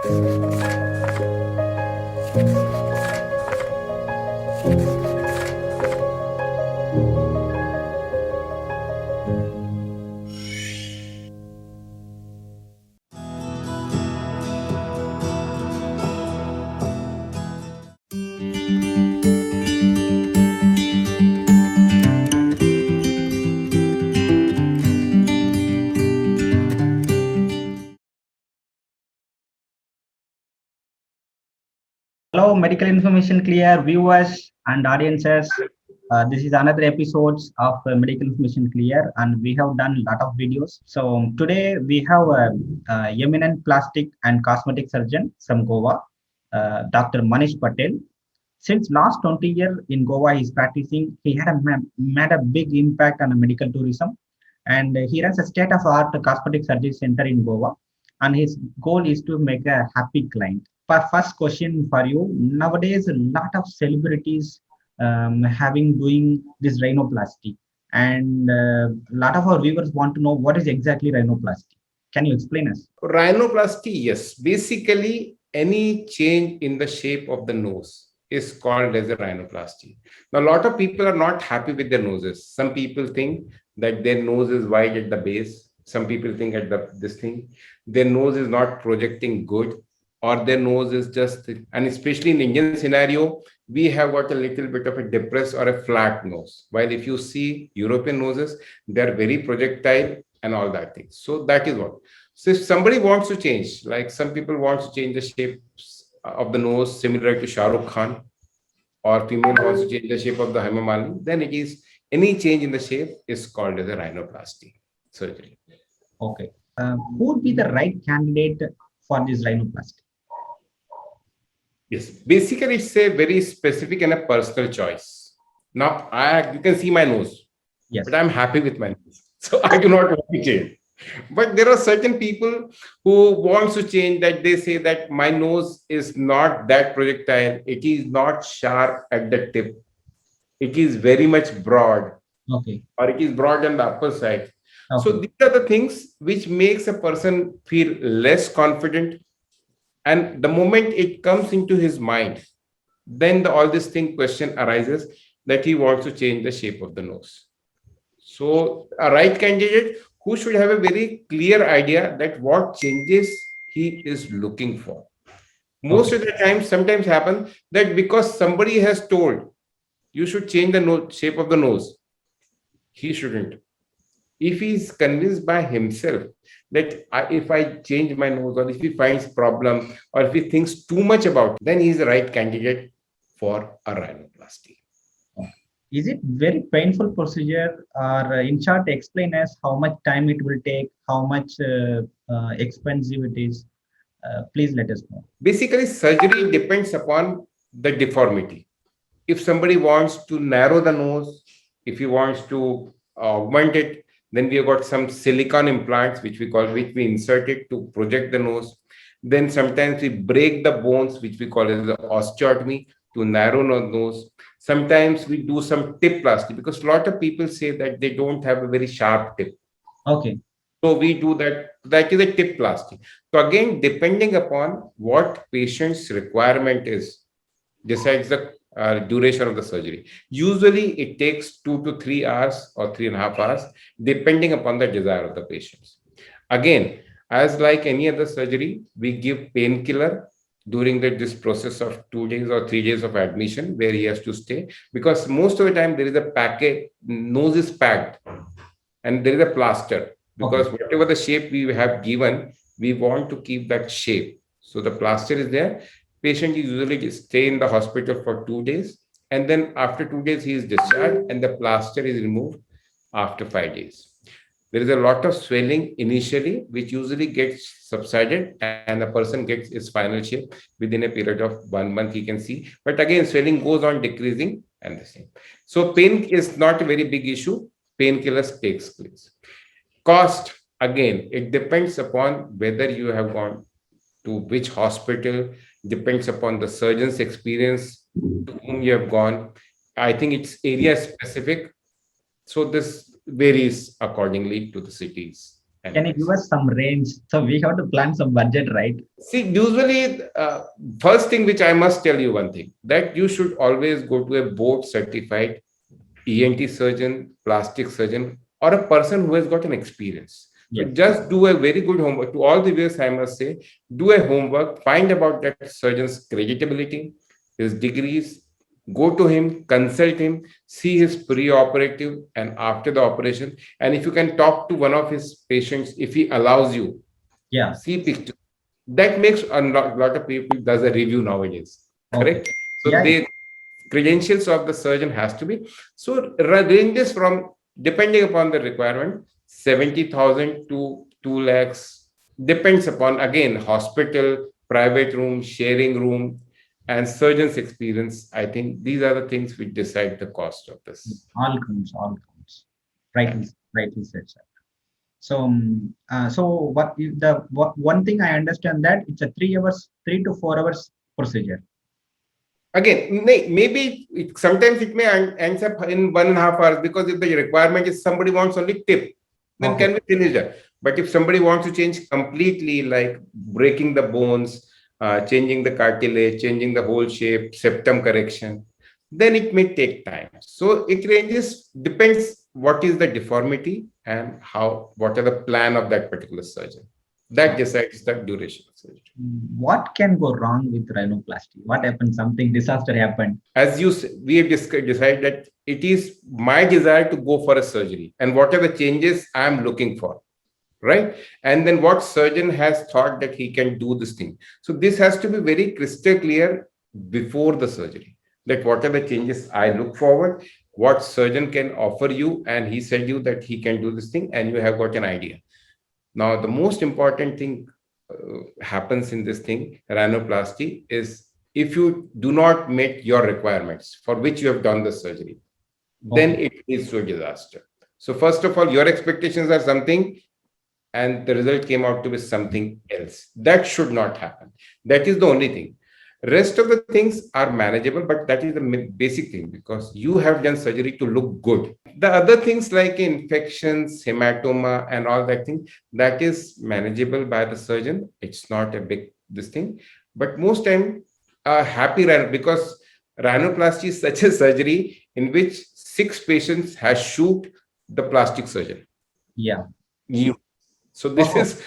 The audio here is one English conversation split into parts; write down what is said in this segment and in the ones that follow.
Hello, medical information clear viewers and audiences. This is another episode of Medical Information Clear, and we have done a lot of videos. So today we have a eminent plastic and cosmetic surgeon from Goa, Dr. Manish Patel. Since last 20 years in Goa, he's practicing. He had made a big impact on the medical tourism, and he runs a state-of-art cosmetic surgery center in Goa. And his goal is to make a happy client. First question for you: nowadays, a lot of celebrities having doing this rhinoplasty, and a lot of our viewers want to know what is exactly rhinoplasty. Can you explain us? Rhinoplasty, yes. Basically, any change in the shape of the nose is called as a rhinoplasty. Now, a lot of people are not happy with their noses. Some people think that their nose is wide at the base. Some people think at this thing, their nose is not projecting good, or their nose is just, and especially in the Indian scenario, we have got a little bit of a depressed or a flat nose. While if you see European noses, they are very projectile and all that thing. So that is what. So if somebody wants to change, like some people want to change the shapes of the nose similar to Shah Rukh Khan, or female wants to change the shape of the Hema Malini, then it is any change in the shape is called as a rhinoplasty surgery. Okay. Who would be the right candidate for this rhinoplasty? Yes, basically it's a very specific and a personal choice. Now, you can see my nose, Yes. but I'm happy with my nose, so I do not want to change. But there are certain people who wants to change, that they say that my nose is not that projectile, it is not sharp at the tip, it is very much broad, Okay. or it is broad on the upper side. So Okay. these are the things which makes a person feel less confident, and the moment it comes into his mind, then all this thing question arises that he wants to change the shape of the nose. So a right candidate who should have a very clear idea that what changes he is looking for. Most Okay. of the time, sometimes happen that because somebody has told you should change the shape of the nose, he shouldn't. If he is convinced by himself that if I change my nose, or if he finds problem, or if he thinks too much about it, then he is the right candidate for a rhinoplasty. Is it very painful procedure, or in short, explain us how much time it will take, how much expensive it is? Please let us know. Basically, surgery depends upon the deformity. If somebody wants to narrow the nose, if he wants to augment it, then we have got some silicone implants, which we insert it to project the nose. Then sometimes we break the bones, which we call as the osteotomy, to narrow the nose. Sometimes we do some tip plasty, because a lot of people say that they don't have a very sharp tip. Okay. So we do that. That is a tip plasty. So again, depending upon what patient's requirement is, decides the duration of the surgery. Usually, it takes 2 to 3 hours or 3.5 hours, depending upon the desire of the patients. Again, as like any other surgery, we give painkiller during this process of 2 days or 3 days of admission, where he has to stay, because most of the time there is a packet, nose is packed, and there is a plaster, because Okay. whatever the shape we have given, we want to keep that shape. So the plaster is there. Patient is usually stay in the hospital for 2 days, and then after 2 days he is discharged, and the plaster is removed after 5 days. There is a lot of swelling initially, which usually gets subsided, and the person gets his final shape within a period of 1 month. He can see, but again, swelling goes on decreasing and the same. So pain is not a very big issue. Painkillers takes place. Cost, again, it depends upon whether you have gone to which hospital, depends upon the surgeon's experience, to whom you have gone. I think it's area specific. So this varies accordingly to the cities Can you give us some range? So we have to plan some budget, right? See, usually, first thing which I must tell you one thing, that you should always go to a board certified ENT surgeon, plastic surgeon, or a person who has got an experience. So Yes. just do a very good homework. To all the viewers, I must say, do a homework, find about that surgeon's creditability, his degrees, go to him, consult him, see his pre-operative and after the operation. And if you can talk to one of his patients, if he allows you, Yeah. see pictures. That makes a lot of people does a review nowadays. Correct? So Yeah. the credentials of the surgeon has to be, so ranges from, depending upon the requirement, 70,000 to 2 lakhs, depends upon, again, hospital, private room, sharing room, and surgeon's experience. I think these are the things which decide the cost of this. All counts. Rightly said, sir. So, one thing I understand that it's a 3 to 4 hours procedure. Again, maybe sometimes it may ends up in 1.5 hours, because if the requirement is somebody wants only tip, then can we finish that? But if somebody wants to change completely, like breaking the bones, changing the cartilage, changing the whole shape, septum correction, then it may take time. So it ranges, depends what is the deformity and what are the plan of that particular surgeon. That decides the duration of surgery. What can go wrong with rhinoplasty? What happens? Something disaster happened. As we have decided that it is my desire to go for a surgery, and what are the changes I am looking for, right? And then what surgeon has thought that he can do this thing. So this has to be very crystal clear before the surgery, that what are the changes I look forward, what surgeon can offer you, and he said you that he can do this thing, and you have got an idea. Now, the most important thing happens in this thing, rhinoplasty, is if you do not meet your requirements for which you have done the surgery, then it leads to a disaster. So first of all, your expectations are something, and the result came out to be something else. That should not happen. That is the only thing. Rest of the things are manageable, but that is the basic thing, because you have done surgery to look good. The other things like infections, hematoma, and all that thing, that is manageable by the surgeon. It's not a big this thing, but most time happy because rhinoplasty is such a surgery in which 6 patients has shoot the plastic surgeon. Yeah. So this is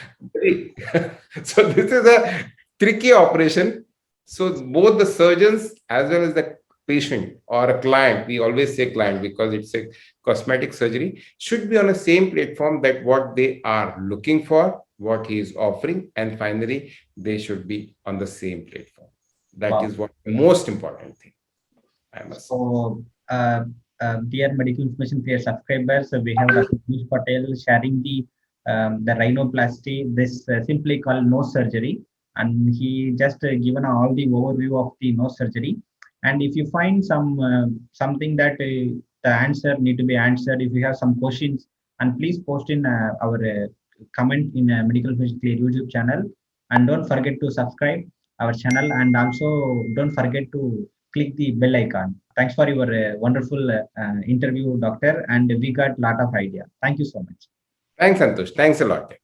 so this is a tricky operation. So both the surgeons as well as the patient or a client, we always say client because it's a cosmetic surgery, should be on the same platform, that what they are looking for, what he is offering, and finally they should be on the same platform. That is what the most important thing, I must say. So, dear Medical Information Clear subscribers, we have Dr. Piyush Patel sharing the rhinoplasty, this simply called nose surgery, and he just given all the overview of the nose surgery. And if you find something that the answer need to be answered, if you have some questions, and please post in our comment in Medical Information Clear YouTube channel, and don't forget to subscribe our channel, and also don't forget to click the bell icon. Thanks for your wonderful interview, doctor, and we got a lot of idea. Thank you so much. Thanks, Santosh. Thanks a lot.